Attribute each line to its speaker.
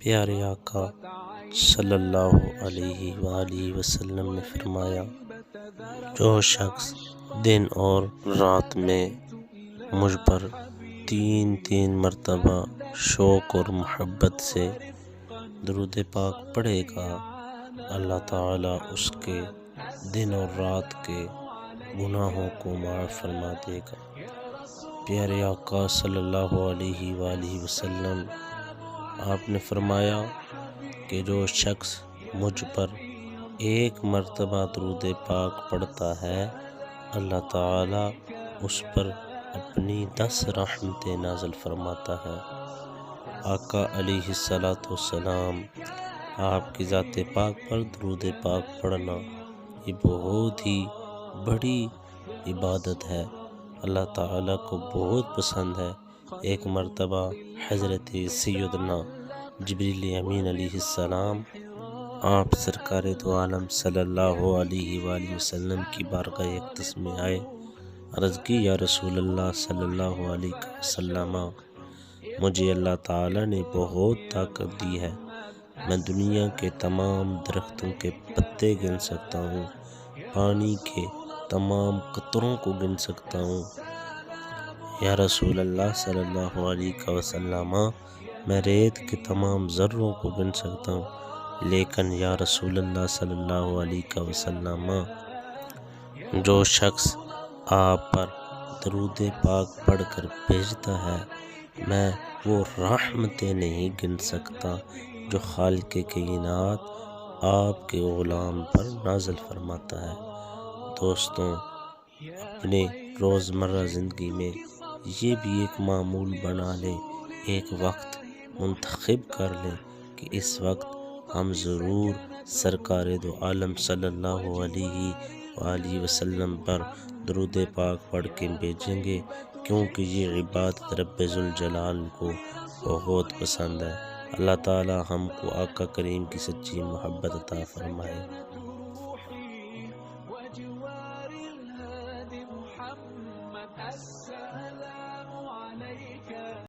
Speaker 1: پیارے آقا صلی اللہ علیہ وآلہ وسلم نے فرمایا، جو شخص دن اور رات میں مجھ پر 3 مرتبہ شوق اور محبت سے درود پاک پڑھے گا، اللہ تعالی اس کے دن اور رات کے گناہوں کو معاف فرما دے گا۔ پیارے آقا صلی اللہ علیہ وآلہ وسلم آپ نے فرمایا کہ جو شخص مجھ پر 1 مرتبہ درود پاک پڑھتا ہے، اللہ تعالی اس پر اپنی 10 رحمتیں نازل فرماتا ہے۔ آقا علیہ السلام آپ کی ذات پاک پر درود پاک پڑھنا یہ بہت ہی بڑی عبادت ہے، اللہ تعالی کو بہت پسند ہے۔ 1 مرتبہ حضرت سیدنا جبریل امین علیہ السلام آپ سرکار دو عالم صلی اللہ علیہ وآلہ وسلم کی بارگاہ اقدس میں آئے، عرض کی، یا رسول اللہ صلی اللہ علیہ وسلم، مجھے اللہ تعالی نے بہت طاقت دی ہے، میں دنیا کے تمام درختوں کے پتے گن سکتا ہوں، پانی کے تمام قطروں کو گن سکتا ہوں۔ یا رسول اللہ صلی اللہ علیہ وسلم، میں ریت کے تمام ذروں کو گن سکتا ہوں، لیکن یا رسول اللہ صلی اللہ علیہ وسلم، جو شخص آپ پر درود پاک پڑھ کر بھیجتا ہے، میں وہ رحمتیں نہیں گن سکتا جو خالق کائنات آپ کے غلام پر نازل فرماتا ہے۔ دوستوں، اپنے روزمرہ زندگی میں یہ بھی ایک معمول بنا لیں، ایک وقت منتخب کر لیں کہ اس وقت ہم ضرور سرکار دو عالم صلی اللہ علیہ وآلہ وسلم پر درود پاک پڑھ کے بھیجیں گے، کیونکہ یہ عبادت رب ذوالجلال کو بہت پسند ہے۔ اللہ تعالی ہم کو آقا کریم کی سچی محبت عطا فرمائے۔